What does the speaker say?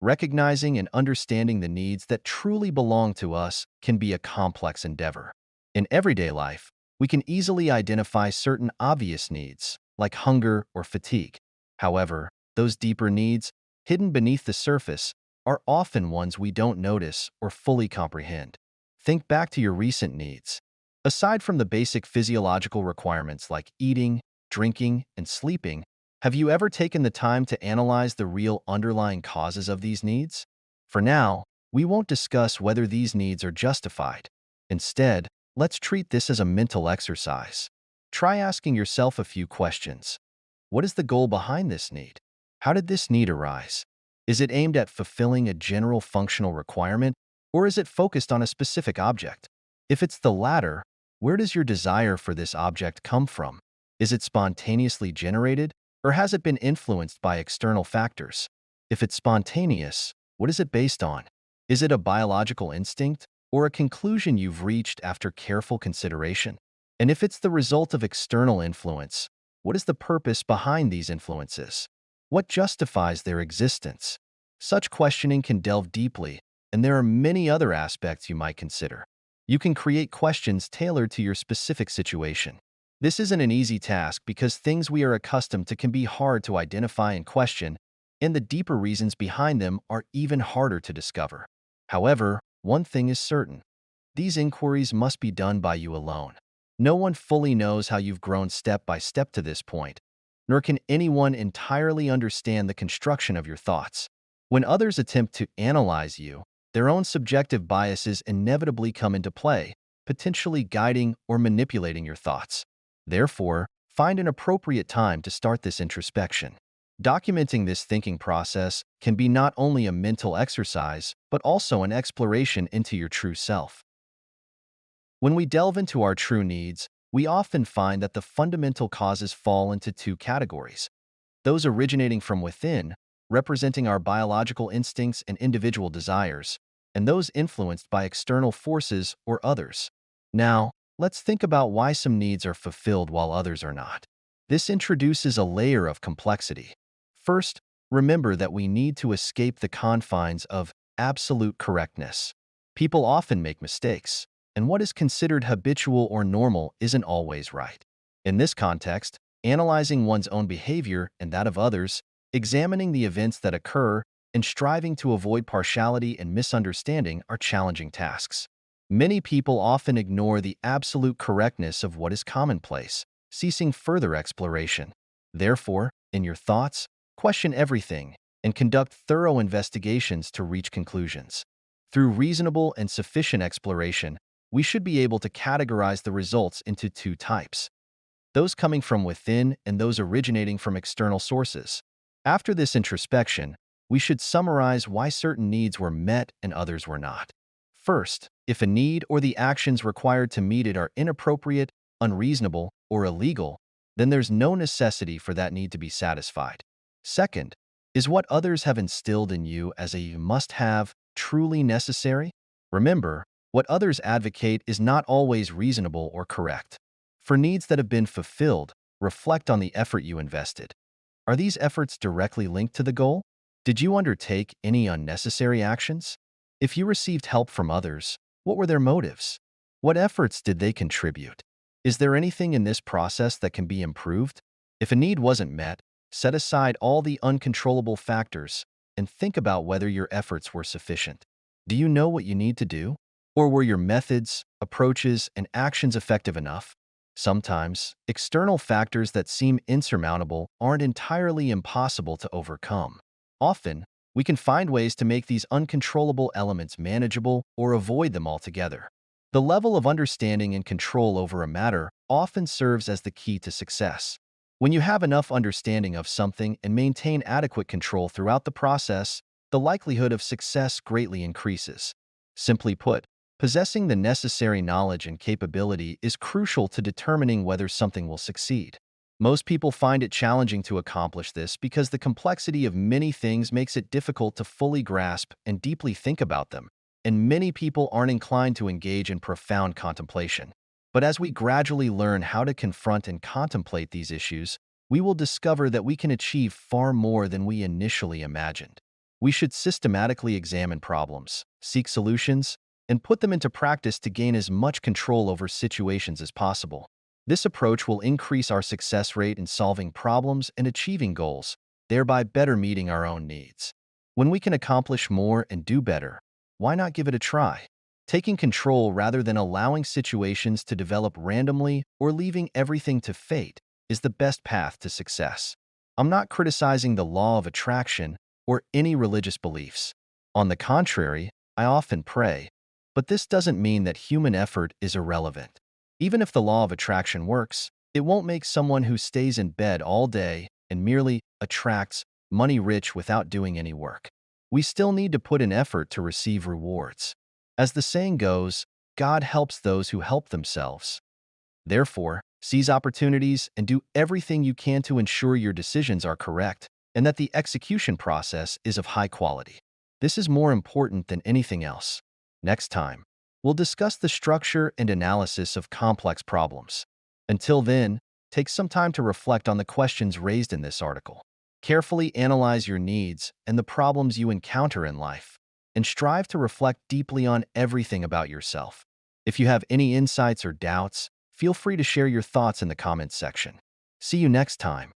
Recognizing and understanding the needs that truly belong to us can be a complex endeavor. In everyday life, we can easily identify certain obvious needs, like hunger or fatigue. However, those deeper needs, hidden beneath the surface, are often ones we don't notice or fully comprehend. Think back to your recent needs. Aside from the basic physiological requirements like eating, drinking, and sleeping, have you ever taken the time to analyze the real underlying causes of these needs? For now, we won't discuss whether these needs are justified. Instead, let's treat this as a mental exercise. Try asking yourself a few questions. What is the goal behind this need? How did this need arise? Is it aimed at fulfilling a general functional requirement, or is it focused on a specific object? If it's the latter, where does your desire for this object come from? Is it spontaneously generated, or has it been influenced by external factors? If it's spontaneous, what is it based on? Is it a biological instinct, or a conclusion you've reached after careful consideration? And if it's the result of external influence, what is the purpose behind these influences? What justifies their existence? Such questioning can delve deeply, and there are many other aspects you might consider. You can create questions tailored to your specific situation. This isn't an easy task because things we are accustomed to can be hard to identify and question, and the deeper reasons behind them are even harder to discover. However, one thing is certain. These inquiries must be done by you alone. No one fully knows how you've grown step by step to this point, nor can anyone entirely understand the construction of your thoughts. When others attempt to analyze you, their own subjective biases inevitably come into play, potentially guiding or manipulating your thoughts. Therefore, find an appropriate time to start this introspection. Documenting this thinking process can be not only a mental exercise, but also an exploration into your true self. When we delve into our true needs, we often find that the fundamental causes fall into two categories. Those originating from within, representing our biological instincts and individual desires, and those influenced by external forces or others. Now, let's think about why some needs are fulfilled while others are not. This introduces a layer of complexity. First, remember that we need to escape the confines of absolute correctness. People often make mistakes, and what is considered habitual or normal isn't always right. In this context, analyzing one's own behavior and that of others, examining the events that occur, and striving to avoid partiality and misunderstanding are challenging tasks. Many people often ignore the absolute correctness of what is commonplace, ceasing further exploration. Therefore, in your thoughts, question everything and conduct thorough investigations to reach conclusions. Through reasonable and sufficient exploration, we should be able to categorize the results into two types: those coming from within and those originating from external sources. After this introspection, we should summarize why certain needs were met and others were not. First, if a need or the actions required to meet it are inappropriate, unreasonable, or illegal, then there's no necessity for that need to be satisfied. Second, is what others have instilled in you as a must-have truly necessary? Remember, what others advocate is not always reasonable or correct. For needs that have been fulfilled, reflect on the effort you invested. Are these efforts directly linked to the goal? Did you undertake any unnecessary actions? If you received help from others, what were their motives? What efforts did they contribute? Is there anything in this process that can be improved? If a need wasn't met, set aside all the uncontrollable factors and think about whether your efforts were sufficient. Do you know what you need to do? Or were your methods, approaches, and actions effective enough? Sometimes, external factors that seem insurmountable aren't entirely impossible to overcome. Often, we can find ways to make these uncontrollable elements manageable or avoid them altogether. The level of understanding and control over a matter often serves as the key to success. When you have enough understanding of something and maintain adequate control throughout the process, the likelihood of success greatly increases. Simply put, possessing the necessary knowledge and capability is crucial to determining whether something will succeed. Most people find it challenging to accomplish this because the complexity of many things makes it difficult to fully grasp and deeply think about them, and many people aren't inclined to engage in profound contemplation. But as we gradually learn how to confront and contemplate these issues, we will discover that we can achieve far more than we initially imagined. We should systematically examine problems, seek solutions, and put them into practice to gain as much control over situations as possible. This approach will increase our success rate in solving problems and achieving goals, thereby better meeting our own needs. When we can accomplish more and do better, why not give it a try? Taking control rather than allowing situations to develop randomly or leaving everything to fate is the best path to success. I'm not criticizing the law of attraction or any religious beliefs. On the contrary, I often pray, but this doesn't mean that human effort is irrelevant. Even if the law of attraction works, it won't make someone who stays in bed all day and merely attracts money rich without doing any work. We still need to put in effort to receive rewards. As the saying goes, God helps those who help themselves. Therefore, seize opportunities and do everything you can to ensure your decisions are correct and that the execution process is of high quality. This is more important than anything else. Next time, we'll discuss the structure and analysis of complex problems. Until then, take some time to reflect on the questions raised in this article. Carefully analyze your needs and the problems you encounter in life, and strive to reflect deeply on everything about yourself. If you have any insights or doubts, feel free to share your thoughts in the comments section. See you next time.